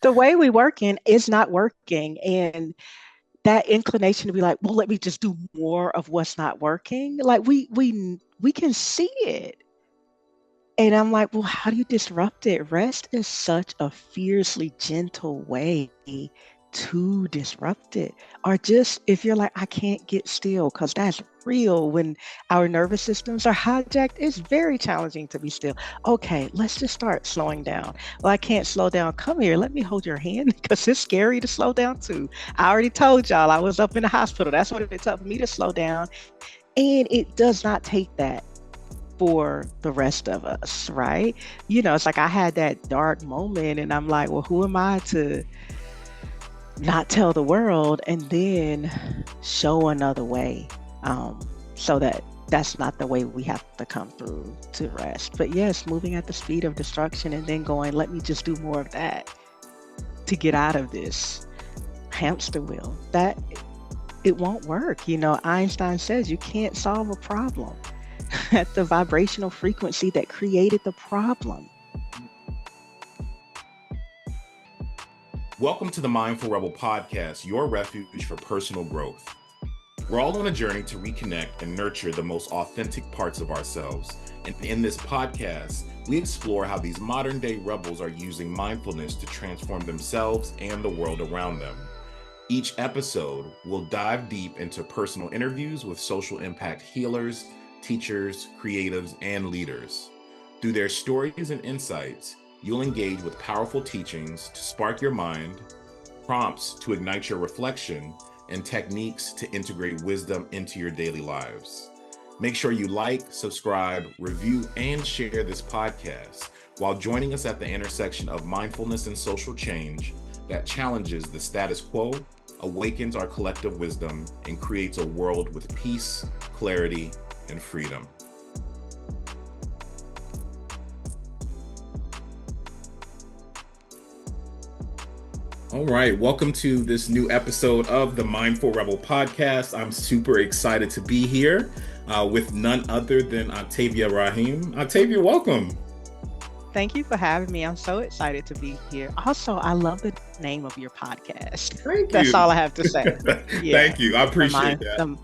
The way we working is not working. And that inclination to be like, well, let me just do more of what's not working. Like we can see it. And I'm like, well, how do you disrupt it? Rest is such a fiercely gentle way to disrupt it. Or just if you're like, I can't get still, because that's real when our nervous systems are hijacked, it's very challenging to be still. Okay, let's just start slowing down. Well, I can't slow down. Come here, let me hold your hand because it's scary to slow down too. I already told y'all I was up in the hospital. That's what it took for me to slow down. And it does not take that for the rest of us, right? It's like I had that dark moment and I'm like, well, who am I to not tell the world and then show another way? So that's not the way we have to come through to rest. But yes, moving at the speed of destruction and then going, let me just do more of that to get out of this hamster wheel. That it won't work. Einstein says you can't solve a problem at the vibrational frequency that created the problem. Welcome to the Mindful Rebel podcast, your refuge for personal growth. We're all on a journey to reconnect and nurture the most authentic parts of ourselves. And in this podcast, we explore how these modern day rebels are using mindfulness to transform themselves and the world around them. Each episode will dive deep into personal interviews with social impact healers, teachers, creatives, and leaders. Through their stories and insights, you'll engage with powerful teachings to spark your mind, prompts to ignite your reflection, and techniques to integrate wisdom into your daily lives. Make sure you like, subscribe, review, and share this podcast while joining us at the intersection of mindfulness and social change that challenges the status quo, awakens our collective wisdom, and creates a world with peace, clarity, and freedom. All right, welcome to this new episode of the Mindful Rebel podcast. I'm super excited to be here with none other than Octavia Raheem. Octavia, welcome. Thank you for having me. I'm so excited to be here. Also, I love the name of your podcast. Thank That's you. all I have to say. Yeah. Thank you. I The appreciate mind, that. the,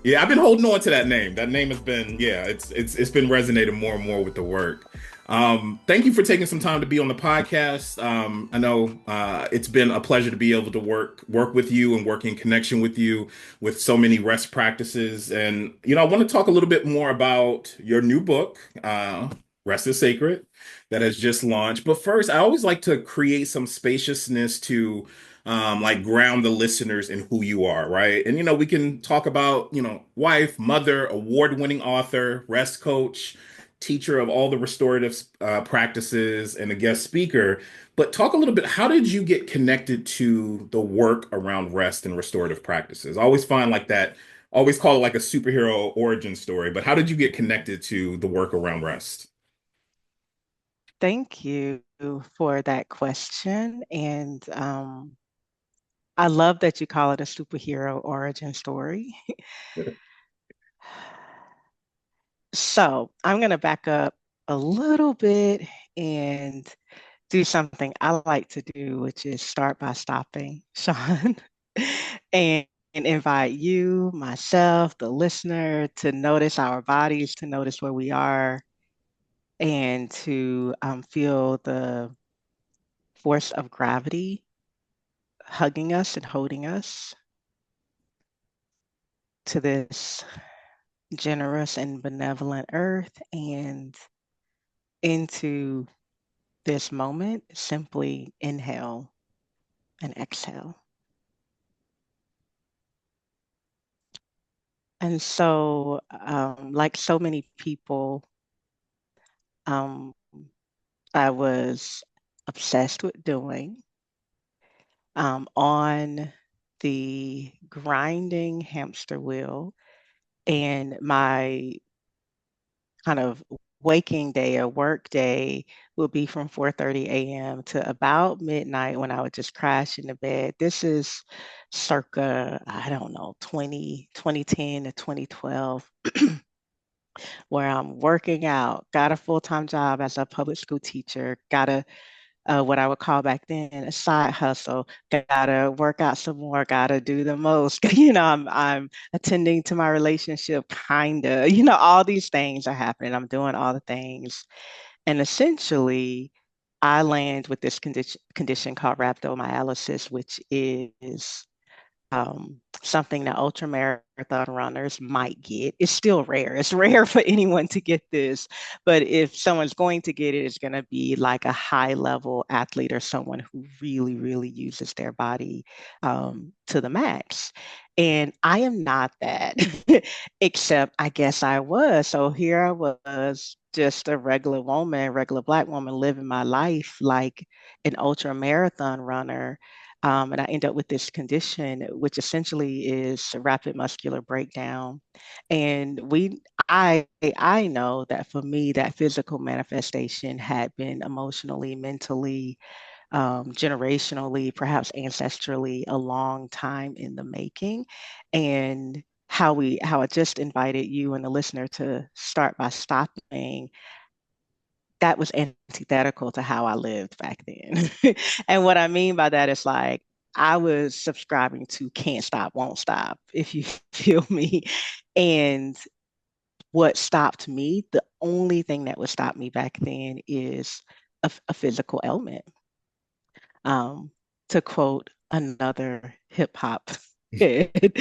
Yeah, I've been holding on to that name. That name has been, it's been resonating more and more with the work. Thank you for taking some time to be on the podcast. I know it's been a pleasure to be able to work with you and work in connection with you with so many rest practices. And I want to talk a little bit more about your new book, Rest is Sacred, that has just launched. But first, I always like to create some spaciousness to like ground the listeners in who you are, right? And we can talk about, wife, mother, award-winning author, rest coach, teacher of all the restorative practices, and a guest speaker. But talk a little bit, how did you get connected to the work around rest and restorative practices? I always find like that, always call it like a superhero origin story, but how did you get connected to the work around rest? Thank you for that question. And I love that you call it a superhero origin story. So I'm going to back up a little bit and do something I like to do, which is start by stopping, Sean, and invite you, myself, the listener to notice our bodies, to notice where we are, and to feel the force of gravity hugging us and holding us to this generous and benevolent earth and into this moment. Simply inhale and exhale. And so, like so many people, um, I was obsessed with doing on the grinding hamster wheel. And my kind of waking day or work day will be from 4:30 a.m. to about midnight when I would just crash into bed. This is circa, I don't know, 2010 to 2012, where I'm working out, got a full-time job as a public school teacher, got a what I would call back then a side hustle. Gotta work out some more, gotta do the most. I'm attending to my relationship, kinda. All these things are happening. I'm doing all the things. And essentially, I land with this condition called rhabdomyolysis, which is something that ultra marathon runners might get. It's still rare. It's rare for anyone to get this, but if someone's going to get it, it's going to be like a high level athlete or someone who really, really uses their body to the max. And I am not that, except I guess I was. So here I was, just a regular woman, regular Black woman living my life like an ultra marathon runner, and I end up with this condition, which essentially is rapid muscular breakdown. And I know that for me, that physical manifestation had been emotionally, mentally, generationally, perhaps ancestrally, a long time in the making. And how I just invited you and the listener to start by stopping, that was antithetical to how I lived back then. And what I mean by that is like I was subscribing to can't stop, won't stop, if you feel me. And what stopped me, the only thing that would stop me back then is a physical ailment. Um, to quote another hip hop kid,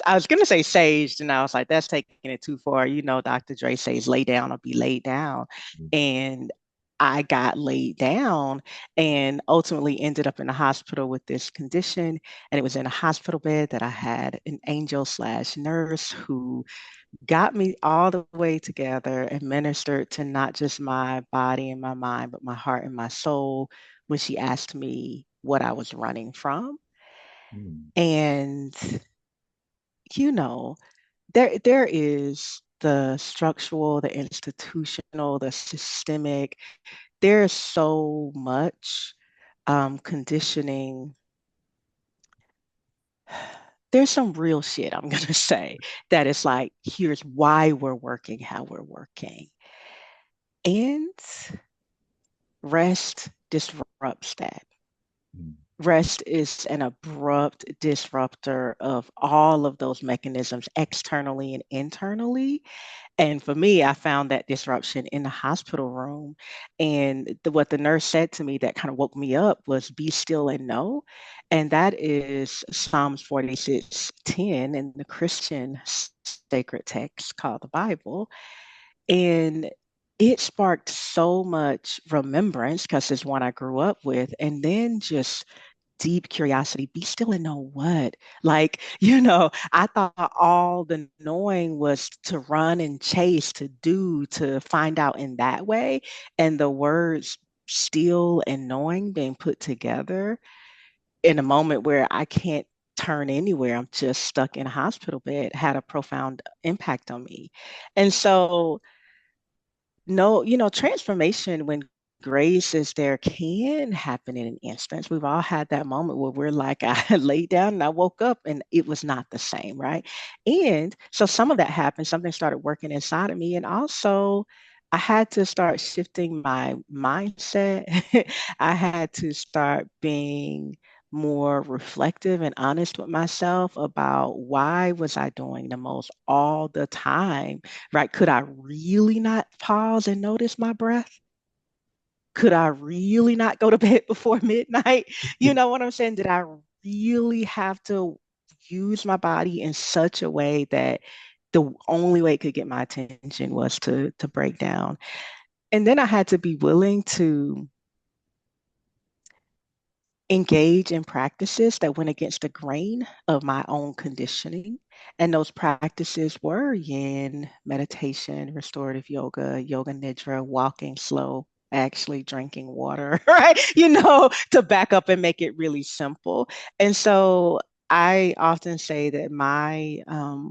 I was gonna say sage, and I was like, that's taking it too far. Dr. Dre says, lay down or be laid down. And I got laid down and ultimately ended up in the hospital with this condition. And it was in a hospital bed that I had an angel slash nurse who got me all the way together and ministered to not just my body and my mind, but my heart and my soul when she asked me what I was running from. Mm. And, you know, there is the structural, the institutional, the systemic. There's so much conditioning. There's some real shit, I'm going to say, that is like, here's why we're working how we're working. And rest disrupts that. Mm. Rest is an abrupt disruptor of all of those mechanisms externally and internally. And for me, I found that disruption in the hospital room. And what the nurse said to me that kind of woke me up was be still and know. And that is Psalms 46:10 in the Christian sacred text called the Bible. And it sparked so much remembrance because it's one I grew up with. And then just deep curiosity, be still and know what. Like, I thought all the knowing was to run and chase, to do, to find out in that way. And the words still and knowing being put together in a moment where I can't turn anywhere, I'm just stuck in a hospital bed, had a profound impact on me. And so no, transformation when grace is there can happen in an instance. We've all had that moment where we're like, I laid down and I woke up and it was not the same, right? And so some of that happened, something started working inside of me. And also, I had to start shifting my mindset. I had to start being more reflective and honest with myself about why was I doing the most all the time, right? Could I really not pause and notice my breath? Could I really not go to bed before midnight? You know what I'm saying? Did I really have to use my body in such a way that the only way it could get my attention was to break down? And then I had to be willing to engage in practices that went against the grain of my own conditioning. And those practices were yin, meditation, restorative yoga, yoga nidra, walking slow, actually drinking water, right? To back up and make it really simple. And so I often say that my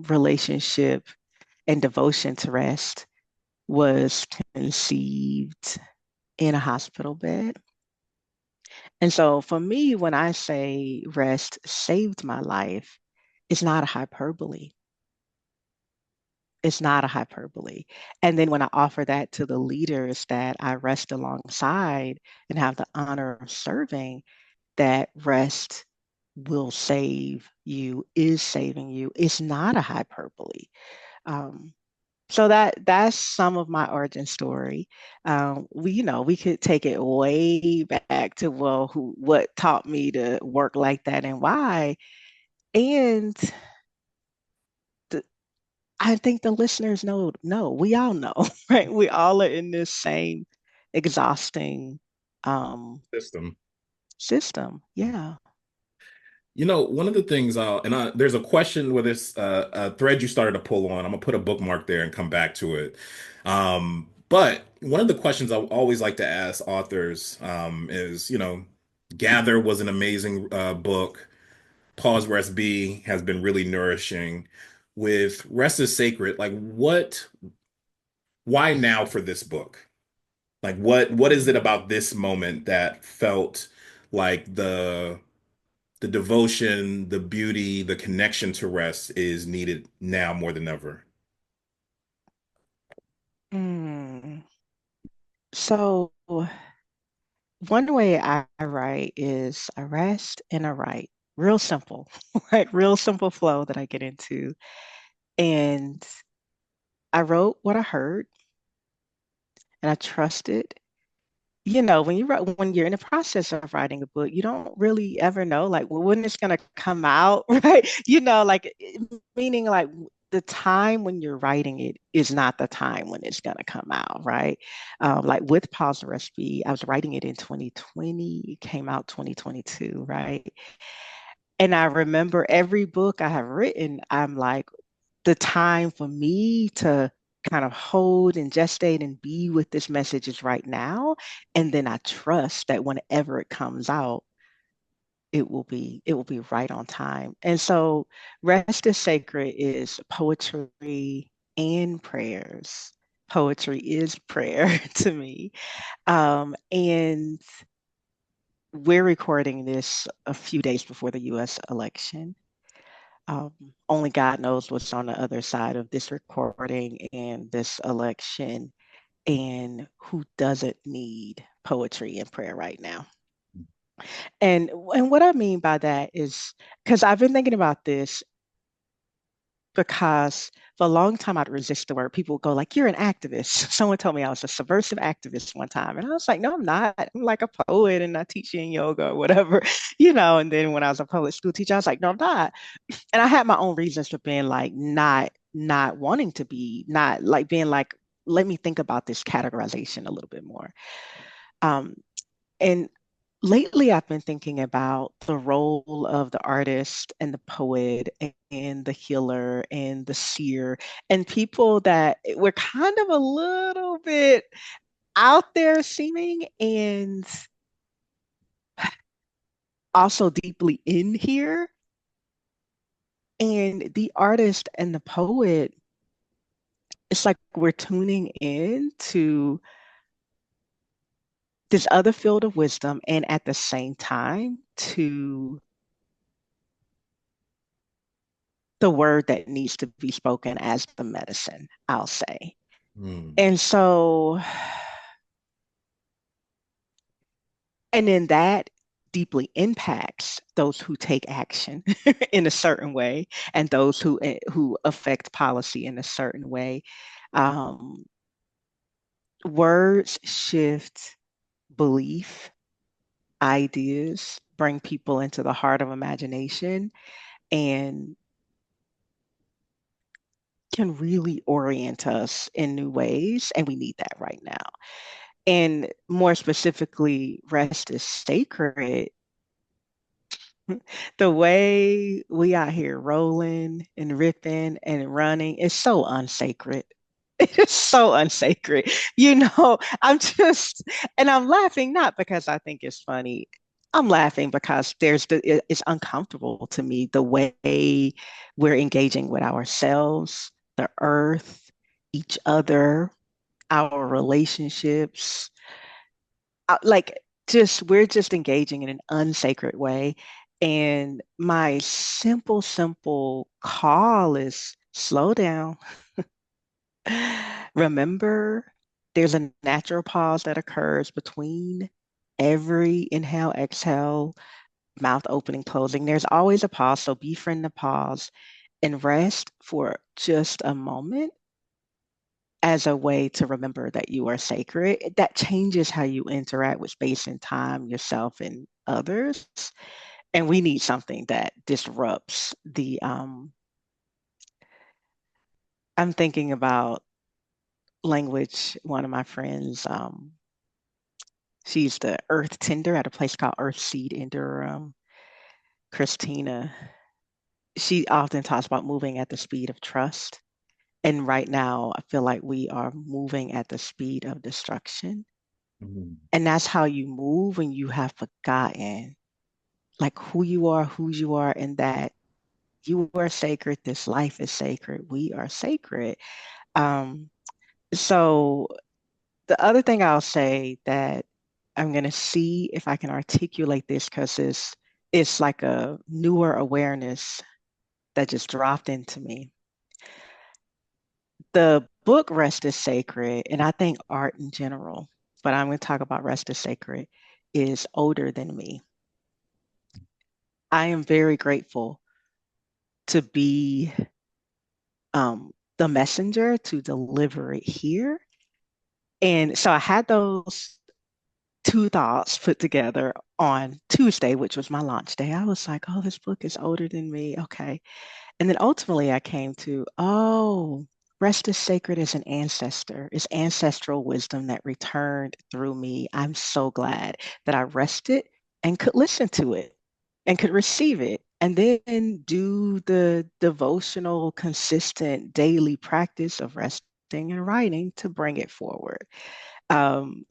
relationship and devotion to rest was conceived in a hospital bed. And so for me, when I say rest saved my life, it's not a hyperbole. It's not a hyperbole. And then when I offer that to the leaders that I rest alongside and have the honor of serving, that rest will save you, is saving you. It's not a hyperbole. Um, so that's some of my origin story. We could take it way back to, well, what taught me to work like that and why. And the, I think the listeners know, no, we all know, right? We all are in this same exhausting um, System. system. Yeah. One of the things there's a question with this a thread you started to pull on. I'm gonna put a bookmark there and come back to it. But one of the questions I always like to ask authors is, Gather was an amazing book. Pause, Rest, Be has been really nourishing. With Rest is Sacred, like why now for this book? Like what is it about this moment that felt like the devotion, the beauty, the connection to rest is needed now more than ever? Mm. So one way I write is I rest and I write. Real simple, right? Real simple flow that I get into. And I wrote what I heard and I trusted. When you're in the process of writing a book, you don't really ever know like, well, when it's gonna come out, right? Meaning like the time when you're writing it is not the time when it's gonna come out, right? Like with Pause and Recipe, I was writing it in 2020, it came out 2022, right? And I remember every book I have written, I'm like, the time for me to kind of hold and gestate and be with this message is right now. And then I trust that whenever it comes out, it will be right on time. And so Rest is Sacred is poetry and prayers. Poetry is prayer to me. And we're recording this a few days before the US election. Um, Only God knows what's on the other side of this recording and this election, and who doesn't need poetry and prayer right now. And what I mean by that is because I've been thinking about this because for a long time I'd resist the word. People would go like, "You're an activist." Someone told me I was a subversive activist one time, and I was like, "No, I'm not. I'm like a poet, and I teach in yoga or whatever, you know." And then when I was a public school teacher, I was like, "No, I'm not." And I had my own reasons for being like not wanting to be, not like being like, let me think about this categorization a little bit more. Um, and lately I've been thinking about the role of the artist and the poet and the healer and the seer and people that we're kind of a little bit out there seeming and also deeply in here. And the artist and the poet, it's like we're tuning in to this other field of wisdom and at the same time to the word that needs to be spoken as the medicine, I'll say. Hmm. And so, and then that deeply impacts those who take action in a certain way and those who affect policy in a certain way. Um, Words shift belief, ideas, bring people into the heart of imagination, and can really orient us in new ways. And we need that right now. And more specifically, rest is sacred. The way we out here rolling and ripping and running is so unsacred. It is so unsacred. And I'm laughing not because I think it's funny. I'm laughing because it's uncomfortable to me the way we're engaging with ourselves, the earth, each other, our relationships. Like we're just engaging in an unsacred way. And my simple call is slow down, Remember, there's a natural pause that occurs between every inhale, exhale, mouth opening, closing. There's always a pause. So befriend the pause and rest for just a moment as a way to remember that you are sacred. That changes how you interact with space and time, yourself and others. And we need something that disrupts I'm thinking about language. One of my friends, she's the earth tender at a place called Earth Seed Interim. Christina, she often talks about moving at the speed of trust. And right now, I feel like we are moving at the speed of destruction. Mhm. And that's how you move when you have forgotten like who you are, whose you are, and that you are sacred. This life is sacred. We are sacred. Um, so the other thing I'll say that I'm going to see if I can articulate this because it's like a newer awareness that just dropped into me. The book Rest is Sacred, and I think art in general, but I'm going to talk about Rest is Sacred, is older than me. I am very grateful to be the messenger to deliver it here. And so I had those two thoughts put together on Tuesday, which was my launch day. I was like, oh, this book is older than me. Okay. And then ultimately I came to, oh, rest is sacred as an ancestor, is ancestral wisdom that returned through me. I'm so glad that I rested and could listen to it and could receive it and then do the devotional, consistent daily practice of resting and writing to bring it forward. Um,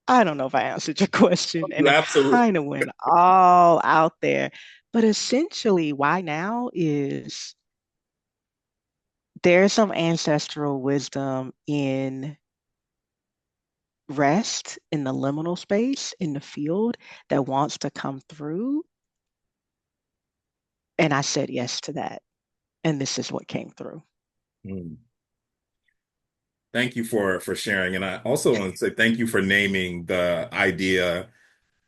I don't know if I answered your question and You it absolutely. kind of went all out there, but essentially, why now is there's some ancestral wisdom in rest in the liminal space in the field that wants to come through. And I said yes to that. And this is what came through. Mm. Thank you for sharing. And I also want to say thank you for naming the idea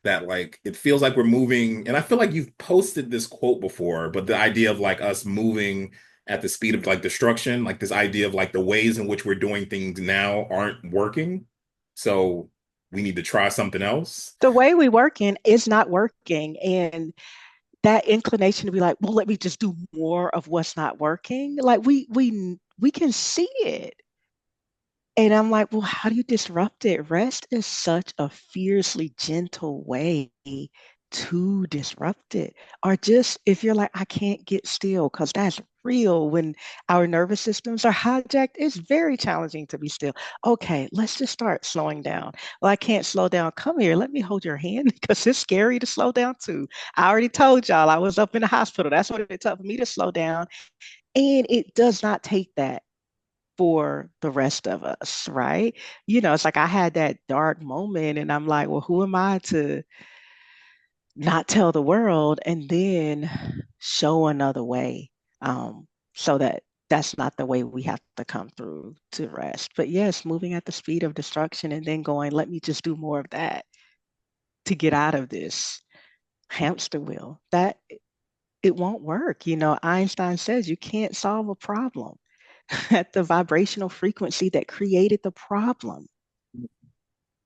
that like it feels like we're moving, and I feel like you've posted this quote before, but the idea of like us moving at the speed of like destruction, like this idea of like the ways in which we're doing things now aren't working. So we need to try something else. The way we working is not working. And that inclination to be like, well, let me just do more of what's not working. Like we can see it. And I'm like, well, how do you disrupt it? Rest is such a fiercely gentle way to disrupt it. Or just if you're like, I can't get still, because that's real when our nervous systems are hijacked, it's very challenging to be still. Okay, let's just start slowing down. Well, I can't slow down. Come here, let me hold your hand because it's scary to slow down too. I already told y'all I was up in the hospital. That's what it took for me to slow down. And it does not take that for the rest of us, right? It's like I had that dark moment and I'm like, well, who am I to not tell the world and then show another way so that that's not the way we have to come through to rest. But yes, moving at the speed of destruction and then going, let me just do more of that to get out of this hamster wheel. That it won't work. Einstein says you can't solve a problem at the vibrational frequency that created the problem. Do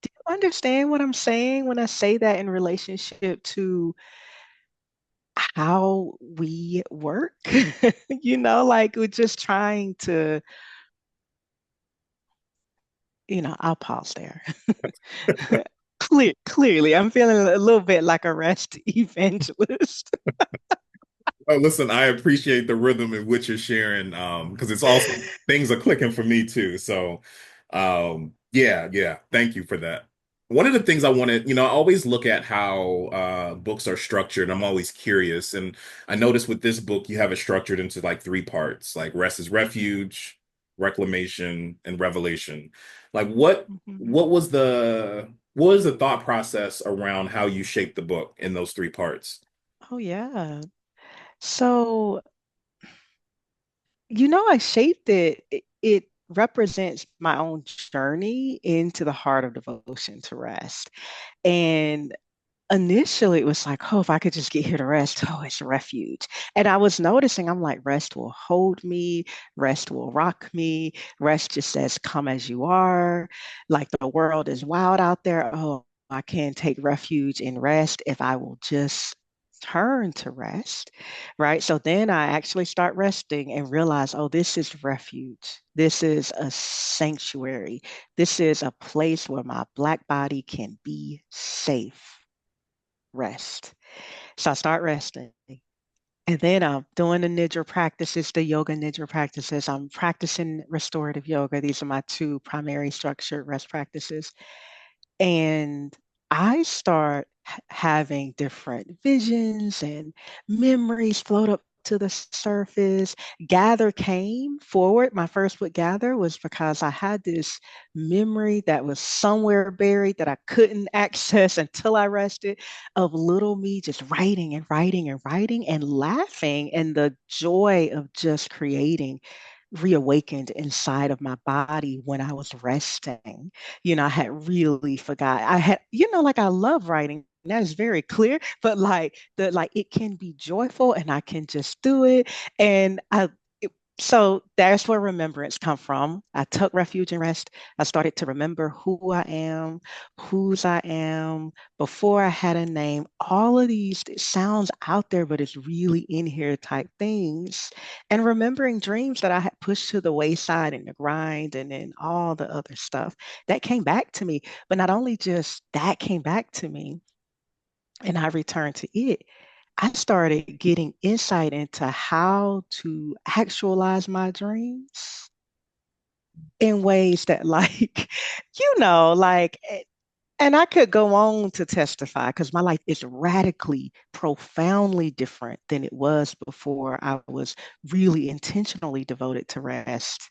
you understand what I'm saying when I say that in relationship to how we work? Like we're just trying to, I'll pause there. Clearly, I'm feeling a little bit like a rest evangelist. Oh, listen, I appreciate the rhythm in which you're sharing, because it's also things are clicking for me too. So, yeah, yeah, thank you for that. One of the things I wanted, I always look at how books are structured. I'm always curious, and I noticed with this book, you have it structured into like three parts, like rest is refuge, reclamation, and revelation. Like, what Mhm. what was the thought process around how you shaped the book in those three parts? Oh, yeah. So, I shaped it. It represents my own journey into the heart of devotion to rest. And initially it was like, oh, if I could just get here to rest, oh, it's a refuge. And I was noticing, I'm like, rest will hold me, rest will rock me, rest just says, come as you are. Like the world is wild out there. Oh, I can take refuge in rest if I will just turn to rest, right? So then I actually start resting and realize, oh, this is refuge. This is a sanctuary. This is a place where my Black body can be safe. Rest. So I start resting. And then I'm doing the Nidra practices, the yoga Nidra practices. I'm practicing restorative yoga. These are my two primary structured rest practices. And I start having different visions and memories float up to the surface. Gather came forward. My first book, Gather, was because I had this memory that was somewhere buried that I couldn't access until I rested, of little me just writing and writing and writing and laughing, and the joy of just creating reawakened inside of my body when I was resting. I had really forgot. I had, like I love writing. That is very clear, but like it can be joyful and I can just do it. And so that's where remembrance come from. I took refuge in rest. I started to remember who I am, whose I am, before I had a name. All of these, it sounds out there, but it's really in here type things. And remembering dreams that I had pushed to the wayside and the grind and then all the other stuff that came back to me. But not only just that came back to me and I returned to it, I started getting insight into how to actualize my dreams in ways that, like, and I could go on to testify because my life is radically, profoundly different than it was before I was really intentionally devoted to rest.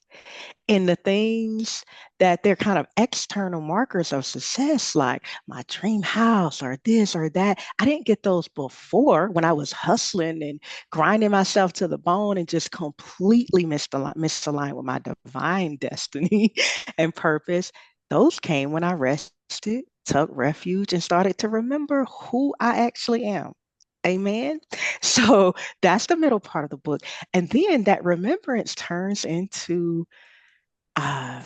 And the things that they're kind of external markers of success, like my dream house or this or that, I didn't get those before when I was hustling and grinding myself to the bone and just completely misaligned with my divine destiny and purpose. Those came when I rested, took refuge, and started to remember who I actually am. Amen. So that's the middle part of the book. And then that remembrance turns into uh,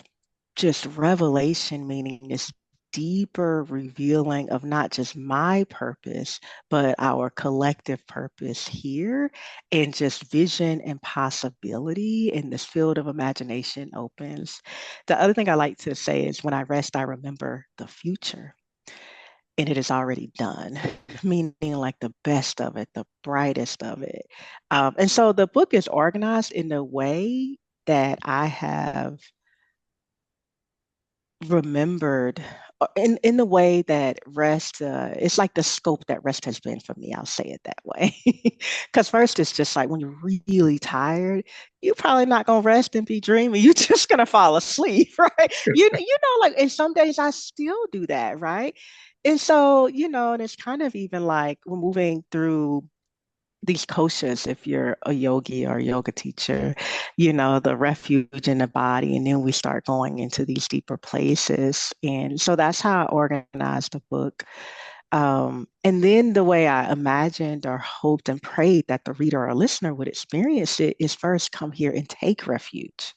just revelation, meaning this deeper revealing of not just my purpose, but our collective purpose here, and just vision and possibility in this field of imagination opens. The other thing I like to say is when I rest, I remember the future. And it is already done, meaning like the best of it, the brightest of it. And so the book is organized in a way that I have remembered in the way that rest it's like the scope that rest has been for me. I'll say it that way. Because first it's just like when you're really tired, you're probably not gonna rest and be dreaming. You're just gonna fall asleep, right? Like, and some days I still do that, right? And so, and it's kind of even like we're moving through these koshas, if you're a yogi or a yoga teacher, the refuge in the body. And then we start going into these deeper places. And so that's how I organized the book. And then the way I imagined or hoped and prayed that the reader or listener would experience it is first come here and take refuge.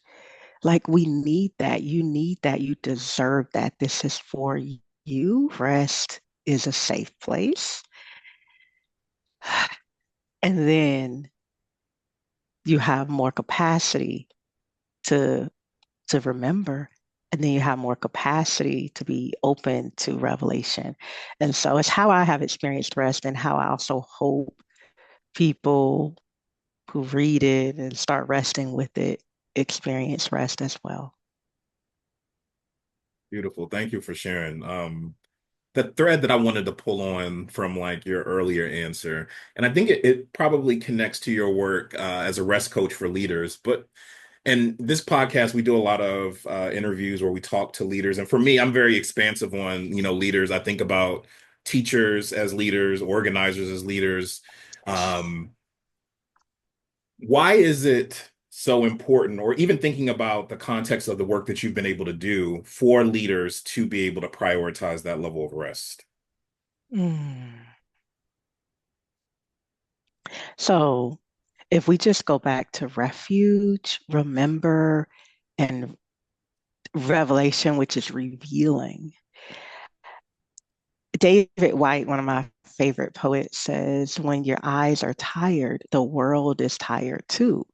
Like we need that. You need that. You deserve that. This is for you. Rest is a safe place. And then you have more capacity to remember, and then you have more capacity to be open to revelation. And so it's how I have experienced rest, and how I also hope people who read it and start resting with it experience rest as well. Beautiful. Thank you for sharing. The thread that I wanted to pull on from like your earlier answer, and I think it probably connects to your work as a rest coach for leaders. But in this podcast, we do a lot of interviews where we talk to leaders. And for me, I'm very expansive on, leaders. I think about teachers as leaders, organizers as leaders. Yes. Um, why is it so important, or even thinking about the context of the work that you've been able to do for leaders to be able to prioritize that level of rest? Mm. So if we just go back to refuge, remember, and revelation, which is revealing. David White, one of my favorite poets, says, when your eyes are tired, the world is tired too,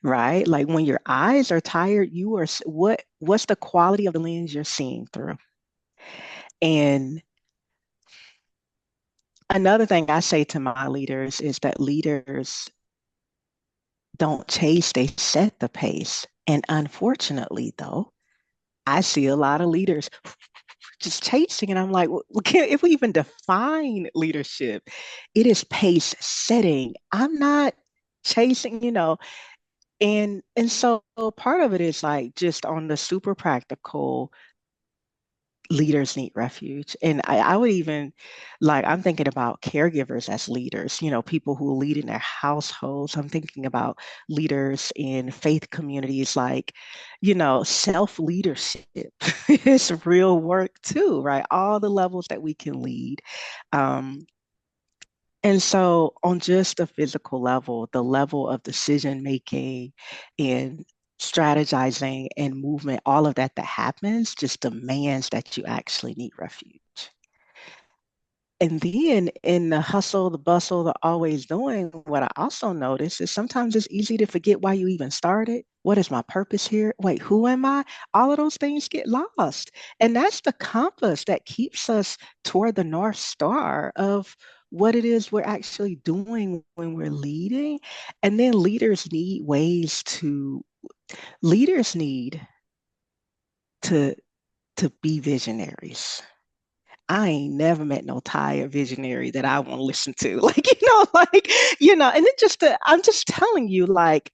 right? Like when your eyes are tired, you are what's the quality of the lens you're seeing through? And another thing I say to my leaders is that leaders don't chase, they set the pace. And unfortunately, though, I see a lot of leaders just chasing, and I'm like, well, if we even define leadership, it is pace setting. I'm not chasing, and so part of it is like just on the super practical, leaders need refuge. And I would even like, I'm thinking about caregivers as leaders, people who lead in their households. I'm thinking about leaders in faith communities, like, self leadership is real work too, right? All the levels that we can lead. Um, and so, on just a physical level, the level of decision making and strategizing and movement, all of that that happens just demands that you actually need refuge. And then in the hustle, the bustle, the always doing, what I also notice is sometimes it's easy to forget why you even started. What is my purpose here? Wait, who am I? All of those things get lost. And that's the compass that keeps us toward the North Star of what it is we're actually doing when we're leading. And then leaders need to be visionaries. I ain't never met no tired visionary that I want to listen to. And it just, I'm just telling you, like,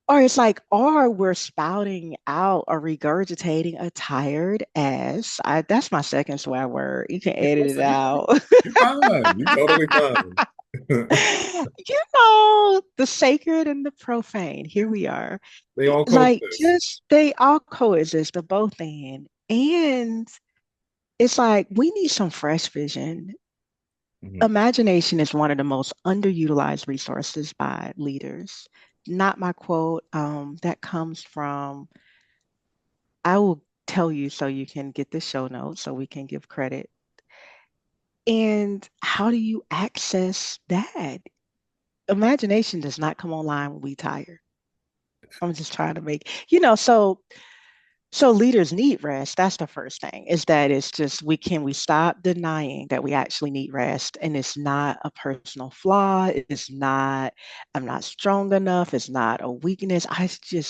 or it's like, or we're spouting out or regurgitating a tired ass. That's my second swear word. You can edit it out. You're fine. You're totally fine. The sacred and the profane. Here we are. They all Like, coexist. just they all coexist of both ends. And it's like we need some fresh vision. Mhm. Imagination is one of the most underutilized resources by leaders. Not my quote. That comes from, I will tell you so you can get the show notes so we can give credit. And how do you access that? Imagination does not come online when we tired. I'm just trying to make, so leaders need rest. That's the first thing, is that it's just we stop denying that we actually need rest. And it's not a personal flaw. It's not, I'm not strong enough. It's not a weakness.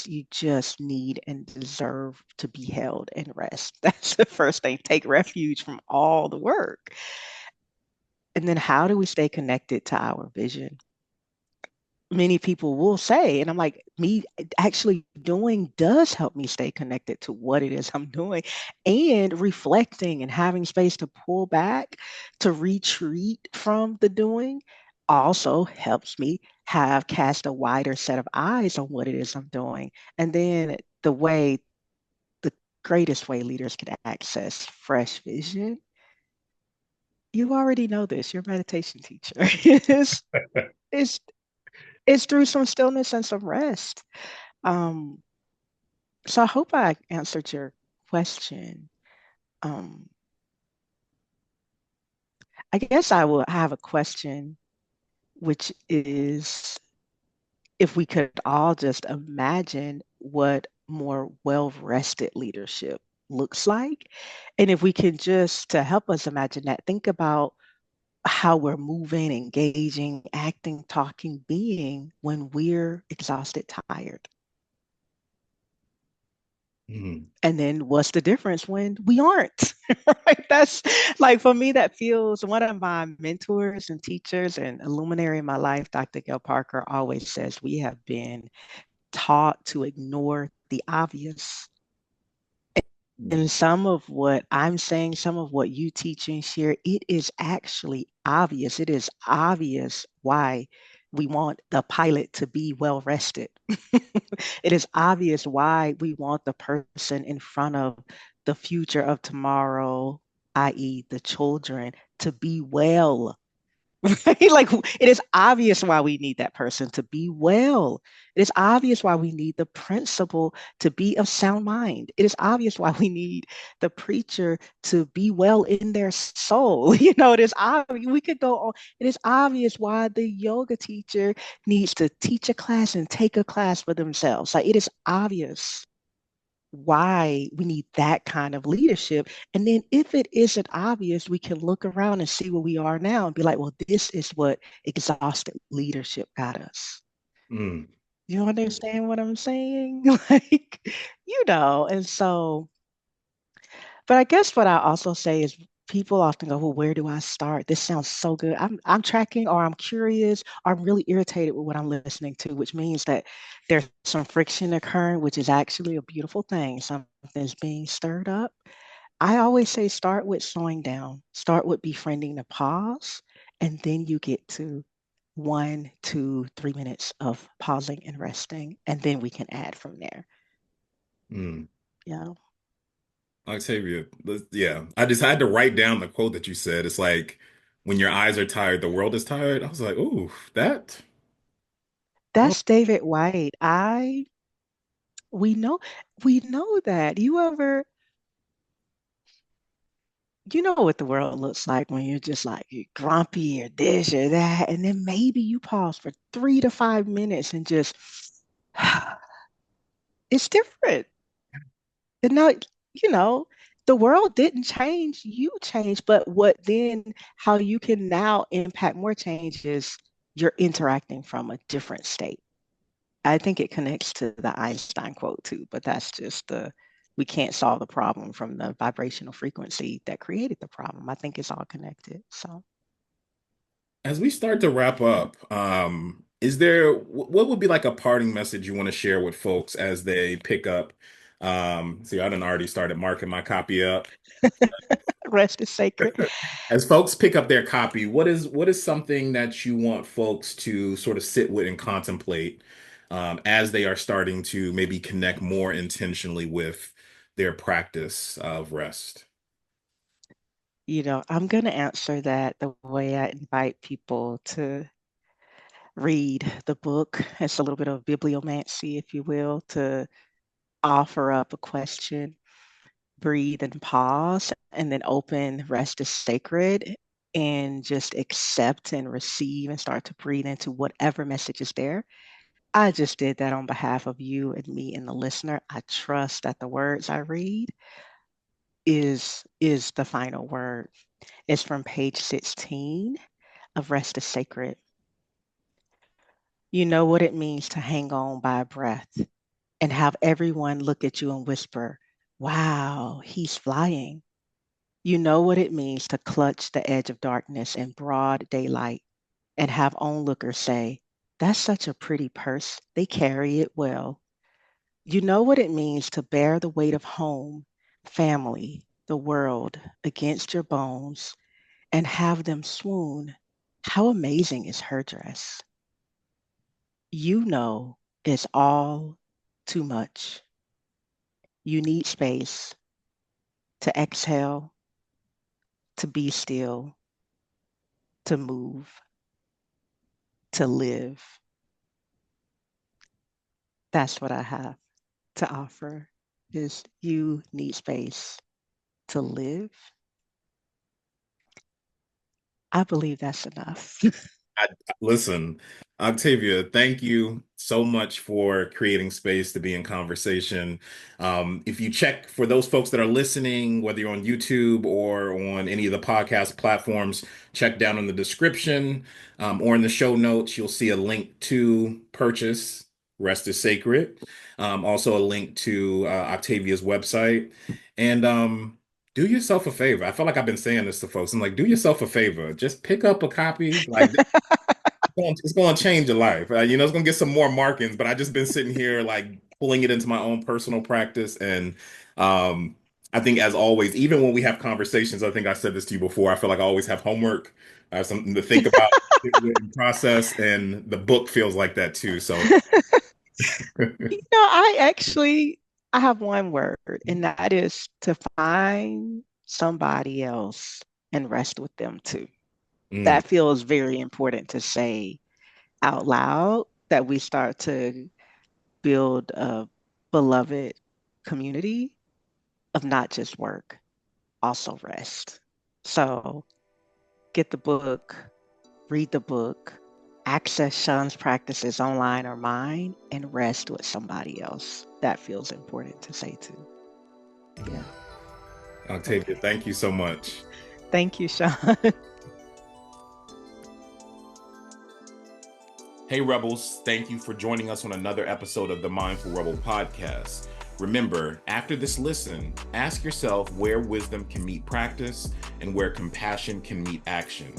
You just need and deserve to be held in rest. That's the first thing. Take refuge from all the work. And then how do we stay connected to our vision? Many people will say, and I'm like, me actually doing does help me stay connected to what it is I'm doing, and reflecting and having space to pull back, to retreat from the doing also helps me have cast a wider set of eyes on what it is I'm doing. And then the greatest way leaders can access fresh vision, you already know this, your meditation teacher, is is through some stillness and some rest. Um, so I hope I answered your question. Um, I guess I will have a question, which is if we could all just imagine what more well-rested leadership looks like. And if we can just, to help us imagine that, think about how we're moving, engaging, acting, talking, being when we're exhausted, tired. Mhm. And then what's the difference when we aren't? Right? That's like, for me, that feels, one of my mentors and teachers and a luminary in my life, Dr. Gail Parker, always says we have been taught to ignore the obvious. And some of what I'm saying, some of what you teach and share, it is actually obvious. It is obvious why we want the pilot to be well rested. It is obvious why we want the person in front of the future of tomorrow, i.e., the children, to be well. Right? Like it is obvious why we need that person to be well. It is obvious why we need the principal to be of sound mind. It is obvious why we need the preacher to be well in their soul. It is obvious. We could go on. It is obvious why the yoga teacher needs to teach a class and take a class for themselves. Like it is obvious why we need that kind of leadership. And then if it isn't obvious, we can look around and see where we are now and be like, well, this is what exhausted leadership got us. Mm. You understand what I'm saying? Like, and so, but I guess what I also say is people often go, well, where do I start? This sounds so good. I'm tracking or I'm curious or I'm really irritated with what I'm listening to, which means that there's some friction occurring, which is actually a beautiful thing. Something's being stirred up. I always say start with slowing down, start with befriending the pause, and then you get to 1, 2, 3 minutes of pausing and resting, and then we can add from there. Mm. Yeah. Octavia, yeah, I just had to write down the quote that you said. It's like, when your eyes are tired, the world is tired. I was like, ooh, that was, That's David White. We know we know that. You know what the world looks like when you're just like you're grumpy or this or that, and then maybe you pause for 3 to 5 minutes and just it's different. And now, you know, the world didn't change, you changed, but what then how you can now impact more change is you're interacting from a different state. I think it connects to the Einstein quote too, but that's just we can't solve the problem from the vibrational frequency that created the problem. I think it's all connected. So, as we start to wrap up, is there what would be like a parting message you want to share with folks as they pick up? See, I done already started marking my copy up. rest is sacred. As folks pick up their copy, what is something that you want folks to sort of sit with and contemplate as they are starting to maybe connect more intentionally with their practice of rest? I'm going to answer that the way I invite people to read the book. It's a little bit of bibliomancy, if you will, to offer up a question, breathe and pause, and then open, rest is sacred, and just accept and receive and start to breathe into whatever message is there. I just did that on behalf of you and me and the listener. I trust that the words I read is the final word. It's from page 16 of Rest is Sacred. You know what it means to hang on by a breath and have everyone look at you and whisper, wow, he's flying. You know what it means to clutch the edge of darkness in broad daylight and have onlookers say, that's such a pretty purse. They carry it well. You know what it means to bear the weight of home, family, the world against your bones and have them swoon. How amazing is her dress? You know it's all too much. You need space to exhale, to be still, to move, to live. That's what I have to offer is you need space to live. I believe that's enough. I, listen, Octavia, thank you so much for creating space to be in conversation. If you check for those folks that are listening, whether you're on YouTube or on any of the podcast platforms, check down in the description or in the show notes. You'll see a link to purchase Rest is Sacred. Also, a link to Octavia's website. And do yourself a favor. I feel like I've been saying this to folks. I'm like, do yourself a favor. Just pick up a copy. Like it's going to change your life. It's going to get some more markings, but I just been sitting here like pulling it into my own personal practice. And I think as always, even when we have conversations, I think I said this to you before, I feel like I always have homework. I have something to think about and process, and the book feels like that too. So, I have one word, and that is to find somebody else and rest with them too. mm, That feels very important to say out loud, that we start to build a beloved community of not just work, also rest. So get the book, read the book, access Sean's practices online or mine, and rest with somebody else. That feels important to say too. Yeah. Octavia, Okay. thank you so much. Thank you, Sean. Hey, Rebels, thank you for joining us on another episode of the Mindful Rebel podcast. Remember, after this listen, ask yourself where wisdom can meet practice and where compassion can meet action.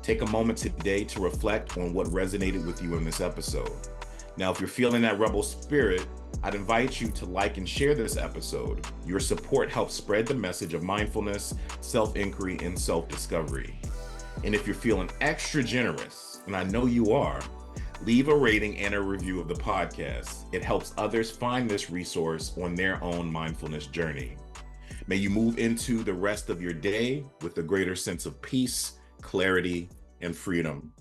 Take a moment today to reflect on what resonated with you in this episode. Now, if you're feeling that rebel spirit, I'd invite you to like and share this episode. Your support helps spread the message of mindfulness, self-inquiry, and self-discovery. And if you're feeling extra generous, and I know you are, leave a rating and a review of the podcast. It helps others find this resource on their own mindfulness journey. May you move into the rest of your day with a greater sense of peace, clarity, and freedom.